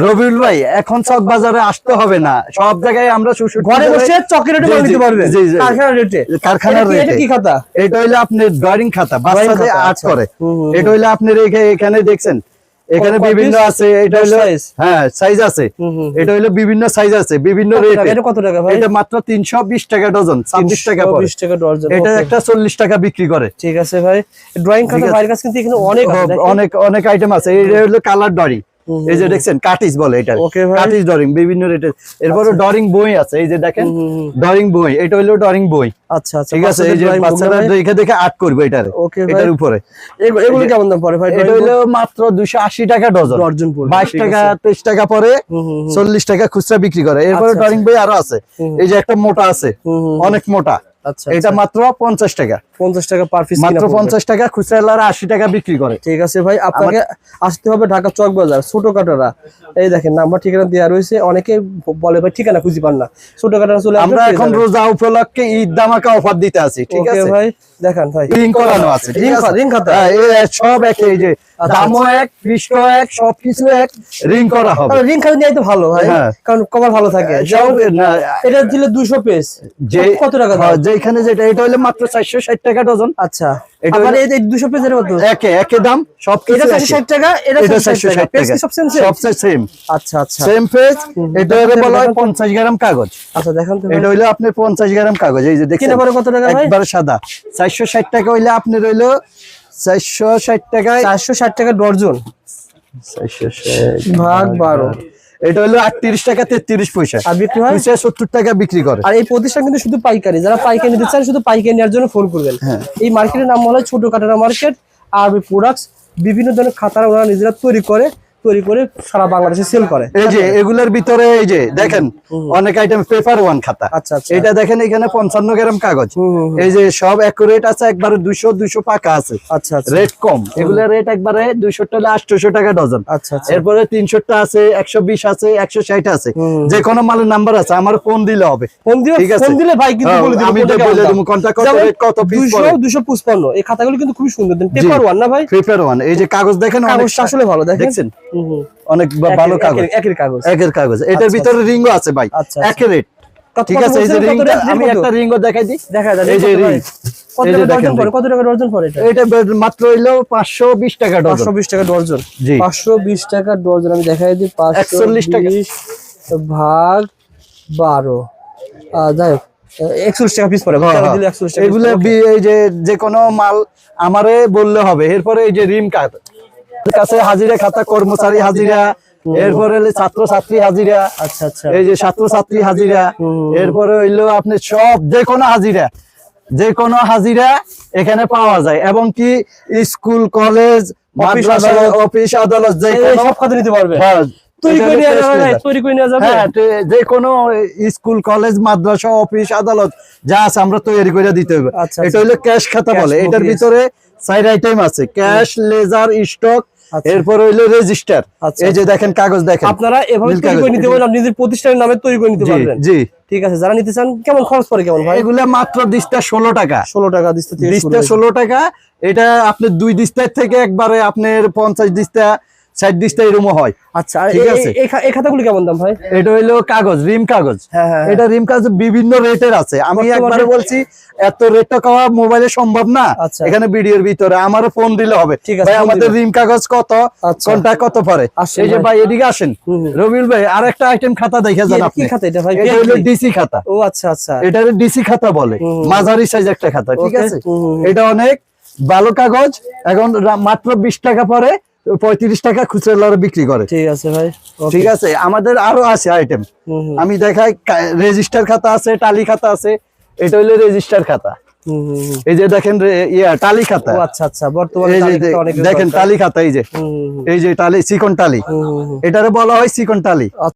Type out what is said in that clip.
রবিউল ভাই এখন চক বাজারে আসতে হবে না, সব জায়গায় আমরা ঘরে বসে চকের রেটে মাল নিতে পারবেন, কারখানার রেটে। কারখানার রেটে। এটা কি খাতা? এটা হইলো আপনার ড্রয়িং খাতা, বাচ্চাদের আর্ট করে। এটা হইলো আপনার এখানে দেখছেন, এখানে বিভিন্ন আছে। এটা হইলো হ্যাঁ সাইজ আছে, এটা হইলো বিভিন্ন সাইজ আছে, বিভিন্ন রেট। এটা কত টাকা ভাই? এটা মাত্র 320 টাকা ডজন, 26 টাকা পড়ে। 20 টাকা ডজন। এটা একটা 40 টাকা বিক্রি করে। ঠিক আছে ভাই, ড্রয়িং খাতা ভাইয়ের কাছে কিন্তু এখানে অনেক আছে, অনেক আইটেম আছে। এটা হলো কালার ড্রয়িং, এই যে দেখছেন কাটিস বলে এটা, কাটিস ড্রয়িং বিভিন্ন রেটের। এরপরে ড্রয়িং বই আছে, এই যে দেখেন ড্রয়িং বই, এটা হলো ড্রয়িং বই। আচ্ছা আচ্ছা, ঠিক আছে। এই যে বাচ্চারা দেখে দেখে আর্ট করবে এটার এটার উপরে। এগুলো কেমন দাম পড়ে ভাই? এটা হলো মাত্র 280 টাকা ডজন, ডজন পড়ে 22 টাকা 23 টাকা পরে 40 টাকা খুচরা বিক্রি করে। এরপরে ড্রয়িং বই আরো আছে, এই যে একটা মোটা আছে, অনেক মোটা। আচ্ছা, এটা মাত্র 50 টাকা, 50 টাকা পার পিস, মাত্র 50 টাকা। খুচরা 80 টাকা বিক্রি করে। ঠিক আছে ভাই, আপনাকে আসতে হবে ঢাকা চক বাজার ছোটকাটারা। এই দেখেন নাম্বার ঠিকানা দেওয়া রয়েছে। অনেকে বলে ভাই ঠিকানা খুঁজে পান না, ছোটকাটারা চলে আসবে। আমরা এখন রোজা উপলক্ষে ঈদ ধামাকা অফার দিতে আছি। ঠিক আছে ভাই, দেখান ভাই রিং করানো আছে, রিং খাতা সব এক, এই যে দামও এক, পৃষ্ঠও এক, সবকিছু এক, রিং করা হবে। রিং খাতা নিয়ে তো ভালো ভাই, কারণ কভার ভালো থাকে। এটা দিলে 200 পিস, যে কত টাকা? যেখানে যেটা, এটা হলে মাত্র 460 টাকা ডজন। আচ্ছা, আবার এই 200 পিসের মতো একে দাম, সব এটা 460 টাকা, এটা 460 টাকা, পেজ কি সব সেম? সব সেম। আচ্ছা আচ্ছা, সেম পেজ। এটা হলো বলা হয় 50 গ্রাম কাগজ। আচ্ছা দেখেন তো, এটা হইলো আপনার 50 গ্রাম কাগজ। এই যে দেখেন কিনা পরে কত টাকা ভাই? একবারে সাদা 460 টাকা হইলে আপনার হইলো 460 টাকায় 460 টাকা ডজন, 460 ভাগ 12। এটা হলো 38 টাকা 33 পয়সা, আর বিক্রি হয় 70 টাকা বিক্রি করে। আর এই প্রতিষ্ঠান কিন্তু শুধু পাইকারি, যারা পাইকারি নিতে চান শুধু পাইকারি নেওয়ার জন্য ফোন করবেন। এই মার্কেটের নাম হলো ছোট কাটারা মার্কেট। আরবি প্রোডাক্টস, বিভিন্ন ধরনের খাতারা ওরা নিজেরা তৈরি করে সারা বাংলাদেশে সেল করে। এই যে এগুলোর ভিতরে এই যে দেখেন অনেক আইটেম, পেপার ওয়ান খাতা। আচ্ছা আচ্ছা, এটা দেখেন এখানে 55 গ্রাম কাগজ। এই যে সব একুরেট আছে, একবারে 200 পাকা আছে। আচ্ছা আচ্ছা, রেট কম। এগুলোর রেট একবারে 200 টাকা 800 টাকা ডজন। আচ্ছা আচ্ছা, এরপরে 300 টা আছে, 120 আছে, 160 আছে। যে কোনো মালের নাম্বার আছে, আমার ফোন দিলে হবে। ফোন দিলে ভাই কিন্তু বলে দিব, আমি তো বলে দেব কন্টাক্ট কত রেট, কত পিস পড়ে। 255। এই খাতাগুলো কিন্তু খুব সুন্দর, পেপার ওয়ান না ভাই? Paper one. এই যে কাগজ দেখেন, কাগজটা আসলে ভালো, দেখেন অনেক ভালো কাগজ, একের কাগজ। এটার ভিতরে রিংও আছে ভাই, একের রেট। ঠিক আছে। এই যে রিংটা আমি একটা রিংও দেখাই দিই, দেখা যায়। এই যে রিং কত টাকা ডজন পড়ে? কত টাকা ডজন পড়ে এটা? এটা মাত্র হইলো 520 টাকা ডজন। 520 টাকা ডজন, জি 520 টাকা ডজন। আমি দেখাই দিই, 41 টাকা ভাগ 12, যাই হোক 41 টাকা পিস পড়ে। দিলে 41 টাকা। এগুলো এই যে কোনো মাল আমারে বললে হবে। এরপরে এই যে রিম কার্ড কাছে হাজিরা খাতা, কর্মচারী হাজিরা, এরপরে ছাত্র ছাত্রী হাজিরা। আচ্ছা আচ্ছা, এই যে ছাত্র ছাত্রী হাজিরা, এরপরে হইলো আপনি সব যে কোনো হাজিরা এখানে পাওয়া যায়। এবং কি স্কুল, কলেজ, অফিস, আদালত, যে কোনো সব খাতা নিতে পারবে। যে কোনো স্কুল, কলেজ, মাদ্রাসা, অফিস, আদালত যা আছে আমরা তৈরি করে দিতে হবে। এটা হইলো ক্যাশ খাতা বলে। এটার ভিতরে 4 আইটেম আছে, ক্যাশ, লেজার, স্টক, এরপর হইলো রেজিস্টার। এই যে দেখেন কাগজ দেখেন, আপনারা এভাবে তৈরি করে নিতে পারবেন, নিজের প্রতিষ্ঠানের নামে তৈরি করে নিতে পারবেন। জি ঠিক আছে। যারা নিতে চান কেমন খরচ পড়ে কেমন ভাই? এগুলা মাত্র দিস্তা 16 টাকা, 16 টাকা দিস্তা, 16 টাকা। এটা আপনি 2 দিস্তার থেকে একবারে আপনার 50 দিস্তা 60 দিস্তা এরকম হয়। আচ্ছা, ঠিক আছে। এই খাতাগুলো কেমন দাম ভাই? এটা হইলো কাগজ, রিম কাগজ। এটা রিম কাগজ বিভিন্ন রেটের আছে। আমি একবারে বলছি, এত রেটটা করা মোবাইলে সম্ভব না। এখানে ভিডিওর ভিতরে আমারও ফোন দিলে হবে। ভাই আমাদের রিম কাগজ কত, কোনটা কত পড়ে। এই যে ভাই এদিকে আসেন রবিউল ভাই, আরেকটা আইটেম খাতা দেখে যান আপনি। কি খাতা এটা ভাই? এটা হলো ডিসি খাতা। ও আচ্ছা আচ্ছা, এটা ডিসি খাতা বলে, মাঝারি সাইজ একটা খাতা। ঠিক আছে। এটা অনেক ভালো কাগজ। এখন মাত্র 20 টাকা পরে 35 টাকা খুচরা বিক্রি করে। ঠিক আছে ভাই, ঠিক আছে। আমাদের আরো আছে আইটেম, আমি দেখাই। রেজিস্টার খাতা আছে, টালি খাতা আছে। এটা হইলো রেজিস্টার খাতা। এই যে দেখেন টালি খাতা। আচ্ছা আচ্ছা, বর্তমানে দেখেন টালি খাতা। এই যে টালি, চিকন টালি, এটারে বলা হয় চিকন টালি।